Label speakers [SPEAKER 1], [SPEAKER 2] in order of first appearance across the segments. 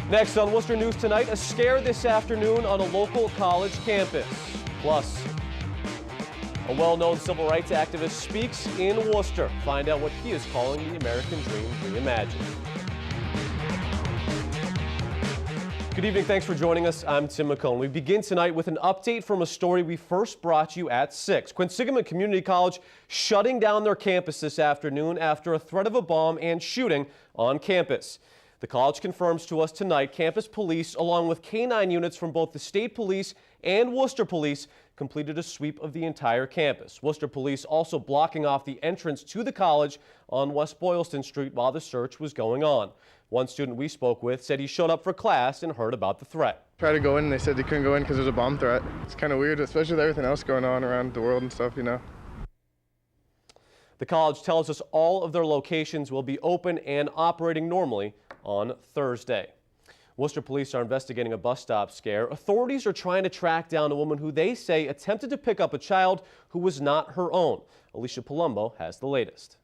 [SPEAKER 1] Next on Worcester News Tonight, a scare this afternoon on a local college campus. Plus, a well-known civil rights activist speaks in Worcester. Find out what he is calling the American Dream Reimagined. Good evening, thanks for joining us. I'm Tim McCone. We begin tonight with an update from a story we first brought you at 6. Quinsigamond Community College shutting down their campus this afternoon after a threat of a bomb and shooting on campus. The college confirms to us tonight campus police, along with K-9 units from both the state police and Worcester police, completed a sweep of the entire campus. Worcester police also blocking off the entrance to the college on West Boylston Street while the search was going on. One student we spoke with said he showed up for class and heard about the threat.
[SPEAKER 2] Tried to go in and they said they couldn't go in because there's a bomb threat. It's kind of weird, especially with everything else going on around the world and stuff, you know.
[SPEAKER 1] The college tells us all of their locations will be open and operating normally on Thursday. Worcester police are investigating a bus stop scare. Authorities are trying to track down a woman who they say attempted to pick up a child who was not her own. Alicia Palumbo has the latest.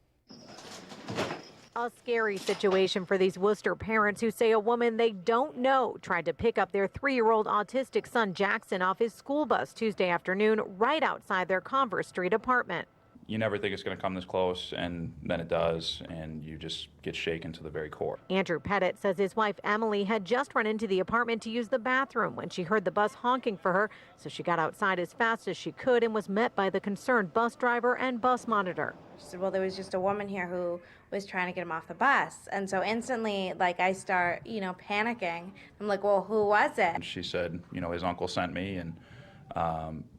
[SPEAKER 3] A scary situation for these Worcester parents who say a woman they don't know tried to pick up their 3-year-old autistic son Jackson off his school bus Tuesday afternoon right outside their Converse Street apartment.
[SPEAKER 4] You never think it's going to come this close, and then it does, and you just get shaken to the very core.
[SPEAKER 3] Andrew Pettit says his wife Emily had just run into the apartment to use the bathroom when she heard the bus honking for her, so she got outside as fast as she could and was met by the concerned bus driver and bus monitor.
[SPEAKER 5] She said, well, there was just a woman here who was trying to get him off the bus. And so instantly, like, I start, panicking. I'm like, well, who was it?
[SPEAKER 4] She said, his uncle sent me, and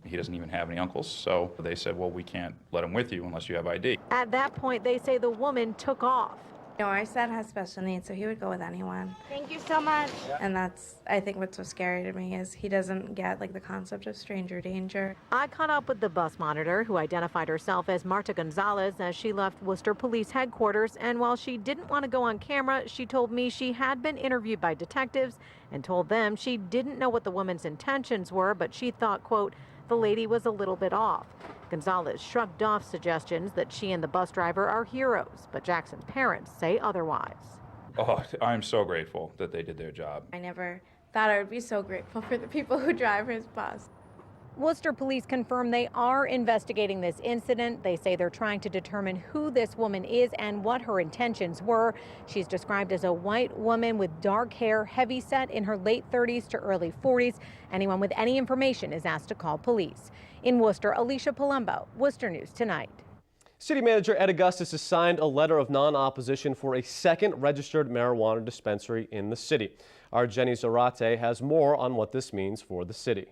[SPEAKER 4] he doesn't even have any uncles. So they said, well, we can't let him with you unless you have ID.
[SPEAKER 3] At that point, they say the woman took off.
[SPEAKER 5] Our son has special needs, so he would go with anyone. Thank you so much. And that's, I think, what's so scary to me is he doesn't get, the concept of stranger danger.
[SPEAKER 3] I caught up with the bus monitor, who identified herself as Marta Gonzalez, as she left Worcester Police Headquarters. And while she didn't want to go on camera, she told me she had been interviewed by detectives and told them she didn't know what the woman's intentions were, but she thought, quote, the lady was a little bit off. Gonzalez shrugged off suggestions that she and the bus driver are heroes, but Jackson's parents say otherwise.
[SPEAKER 4] Oh, I'm so grateful that they did their job.
[SPEAKER 5] I never thought I would be so grateful for the people who drive his bus.
[SPEAKER 3] Worcester police confirm they are investigating this incident. They say they're trying to determine who this woman is and what her intentions were. She's described as a white woman with dark hair, heavy set, in her late 30s to early 40s. Anyone with any information is asked to call police. In Worcester, Alicia Palumbo, Worcester News Tonight.
[SPEAKER 1] City Manager Ed Augustus has signed a letter of non-opposition for a second registered marijuana dispensary in the city. Our Jenny Zarate has more on what this means for the city.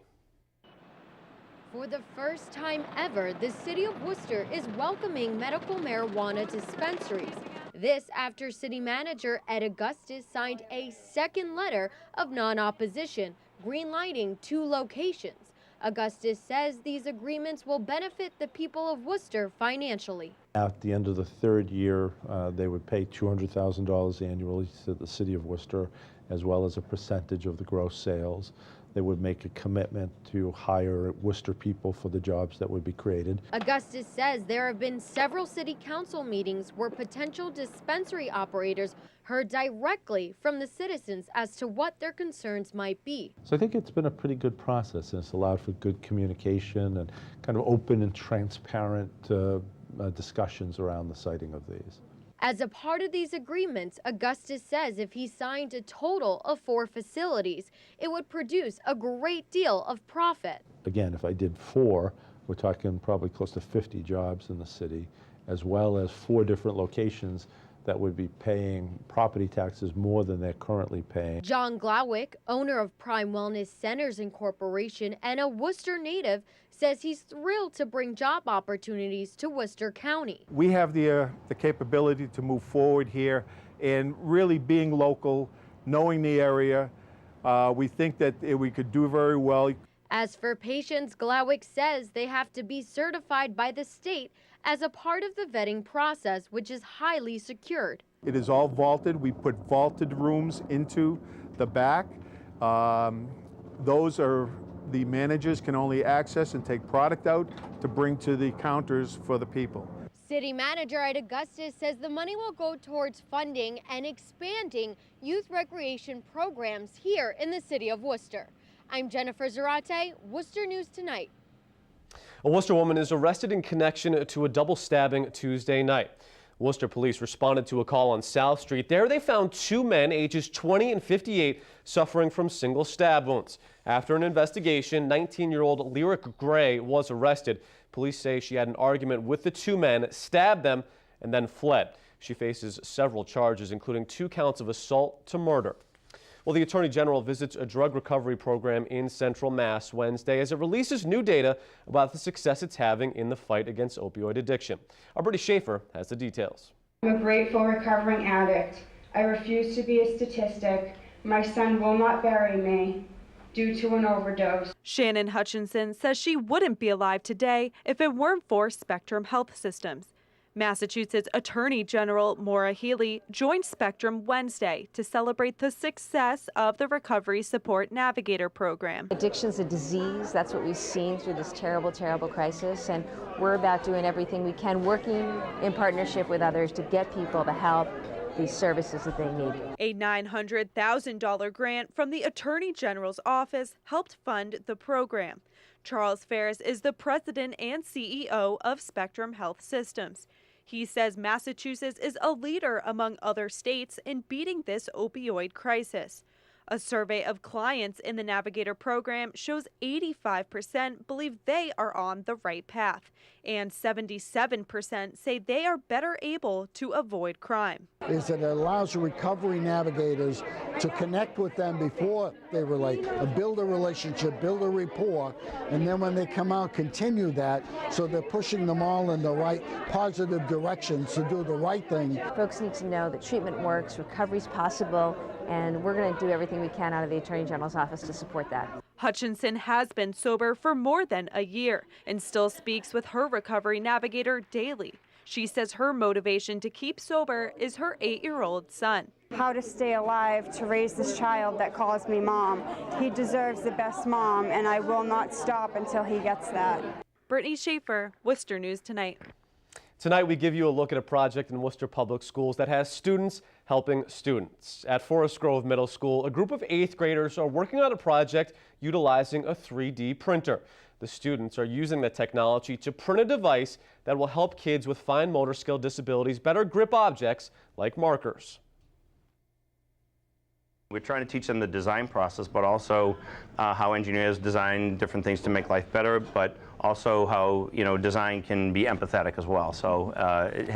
[SPEAKER 6] For the first time ever, the city of Worcester is welcoming medical marijuana dispensaries. This after City Manager Ed Augustus signed a second letter of non-opposition, greenlighting 2 locations. Augustus says these agreements will benefit the people of Worcester financially.
[SPEAKER 7] At the end of the 3rd year, they would pay $200,000 annually to the city of Worcester, as well as a percentage of the gross sales. They would make a commitment to hire Worcester people for the jobs that would be created.
[SPEAKER 6] Augustus says there have been several city council meetings where potential dispensary operators heard directly from the citizens as to what their concerns might be.
[SPEAKER 7] So I think it's been a pretty good process, and it's allowed for good communication and kind of open and transparent discussions around the siting of these.
[SPEAKER 6] As a part of these agreements, Augustus says if he signed a total of 4 facilities, it would produce a great deal of profit.
[SPEAKER 7] Again, if I did 4, we're talking probably close to 50 jobs in the city, as well as 4 different locations that would be paying property taxes more than they're currently paying.
[SPEAKER 6] John Glawick, owner of Prime Wellness Centers Incorporation and a Worcester native, says he's thrilled to bring job opportunities to Worcester County.
[SPEAKER 8] We have the capability to move forward here and really being local, knowing the area. We think that we could do very well.
[SPEAKER 6] As for patients, Glawick says they have to be certified by the state as a part of the vetting process, which is highly secured.
[SPEAKER 8] It is all vaulted. We put vaulted rooms into the back. Those are the managers can only access and take product out to bring to the counters for the people.
[SPEAKER 6] City Manager Ed Augustus says the money will go towards funding and expanding youth recreation programs here in the city of Worcester. I'm Jennifer Zarate, Worcester News Tonight.
[SPEAKER 1] A Worcester woman is arrested in connection to a double stabbing Tuesday night. Worcester police responded to a call on South Street. There they found two men ages 20 and 58 suffering from single stab wounds. After an investigation, 19-year-old Lyric Gray was arrested. Police say she had an argument with the two men, stabbed them, and then fled. She faces several charges, including 2 counts of assault to murder. Well, the Attorney General visits a drug recovery program in Central Mass Wednesday as it releases new data about the success it's having in the fight against opioid addiction. Our Brittany Schaefer has the details.
[SPEAKER 9] I'm a grateful recovering addict. I refuse to be a statistic. My son will not bury me due to an overdose.
[SPEAKER 10] Shannon Hutchinson says she wouldn't be alive today if it weren't for Spectrum Health Systems. Massachusetts Attorney General Maura Healey joined Spectrum Wednesday to celebrate the success of the Recovery Support Navigator program.
[SPEAKER 11] Addiction's a disease. That's what we've seen through this terrible, terrible crisis. And we're about doing everything we can, working in partnership with others to get people the help, these services that they need.
[SPEAKER 10] A $900,000 grant from the Attorney General's office helped fund the program. Charles Ferris is the president and CEO of Spectrum Health Systems. He says Massachusetts is a leader among other states in beating this opioid crisis. A survey of clients in the Navigator program shows 85% believe they are on the right path, and 77% say they are better able to avoid crime.
[SPEAKER 12] Is that it allows the recovery navigators to connect with them before they relate, build a relationship, build a rapport, and then when they come out, continue that, so they're pushing them all in the right positive directions to do the right thing.
[SPEAKER 11] Folks need to know that treatment works, recovery's possible, and we're going to do everything we can out of the Attorney General's office to support that.
[SPEAKER 10] Hutchinson has been sober for more than a year and still speaks with her recovery navigator daily. She says her motivation to keep sober is her 8-year-old son.
[SPEAKER 9] How to stay alive to raise this child that calls me mom. He deserves the best mom, and I will not stop until he gets that.
[SPEAKER 10] Brittany Schaefer, Worcester News Tonight.
[SPEAKER 1] Tonight we give you a look at a project in Worcester Public Schools that has students helping students. At Forest Grove Middle School, a group of 8th graders are working on a project utilizing a 3D printer. The students are using the technology to print a device that will help kids with fine motor skill disabilities better grip objects like markers.
[SPEAKER 13] We're trying to teach them the design process, but also how engineers design different things to make life better, but also how, design can be empathetic as well. So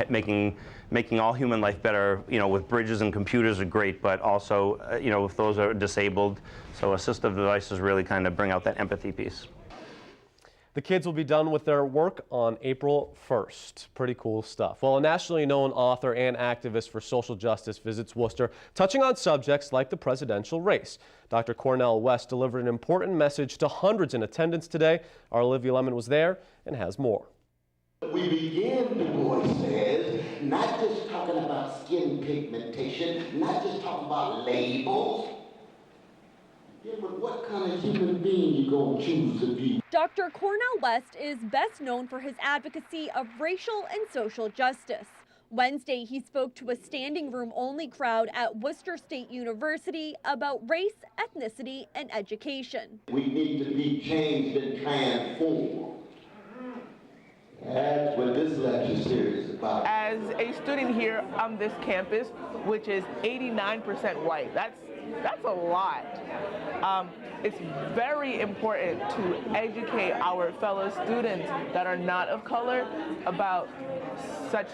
[SPEAKER 13] making all human life better, with bridges and computers are great, but also, if those are disabled, so assistive devices really kind of bring out that empathy piece.
[SPEAKER 1] The kids will be done with their work on April 1st. Pretty cool stuff. Well, a nationally known author and activist for social justice visits Worcester, touching on subjects like the presidential race. Dr. Cornel West delivered an important message to hundreds in attendance today. Our Olivia Lemon was there and has more.
[SPEAKER 14] We begin, Du Bois says, not just talking about skin pigmentation, not just talking about labels. Yeah, but what kind of human being you gonna choose to be?
[SPEAKER 15] Dr. Cornel West is best known for his advocacy of racial and social justice. Wednesday, he spoke to a standing room only crowd at Worcester State University about race, ethnicity, and education.
[SPEAKER 14] We need to be changed and transformed. That's what this lecture series is about.
[SPEAKER 16] As a student here on this campus, which is 89% white, that's a lot. It's very important to educate our fellow students that are not of color about such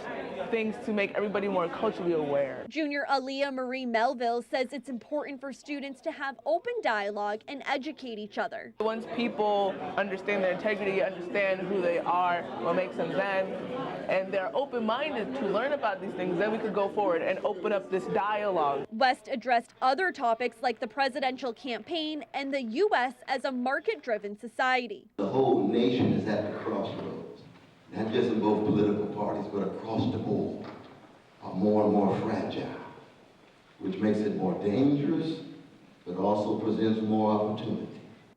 [SPEAKER 16] things to make everybody more culturally aware.
[SPEAKER 15] Junior Aaliyah Marie Melville says it's important for students to have open dialogue and educate each other.
[SPEAKER 16] Once people understand their integrity, understand who they are, what makes them them, and they're open-minded to learn about these things, then we could go forward and open up this dialogue.
[SPEAKER 15] West addressed other topics like the presidential campaign and the U.S. as a market-driven society.
[SPEAKER 14] The whole nation is at the crossroads, not just in both political parties, but across the board, are more and more fragile, which makes it more dangerous, but also presents more opportunity.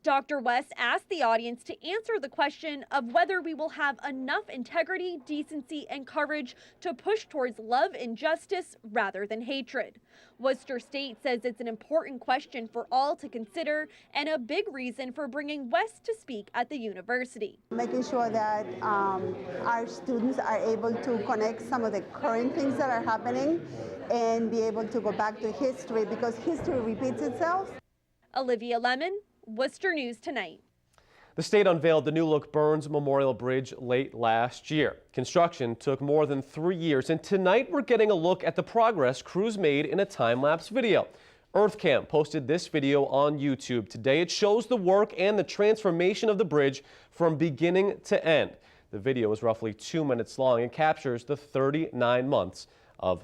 [SPEAKER 15] Dr. West asked the audience to answer the question of whether we will have enough integrity, decency, and courage to push towards love and justice rather than hatred. Worcester State says it's an important question for all to consider and a big reason for bringing West to speak at the university.
[SPEAKER 17] Making sure that our students are able to connect some of the current things that are happening and be able to go back to history, because history repeats itself.
[SPEAKER 15] Olivia Lemon, Worcester News Tonight.
[SPEAKER 1] The state unveiled the new-look Burns Memorial Bridge late last year. Construction took more than 3 years, and tonight we're getting a look at the progress crews made in a time-lapse video. EarthCam posted this video on YouTube today. It shows the work and the transformation of the bridge from beginning to end. The video is roughly 2 minutes long and captures the 39 months of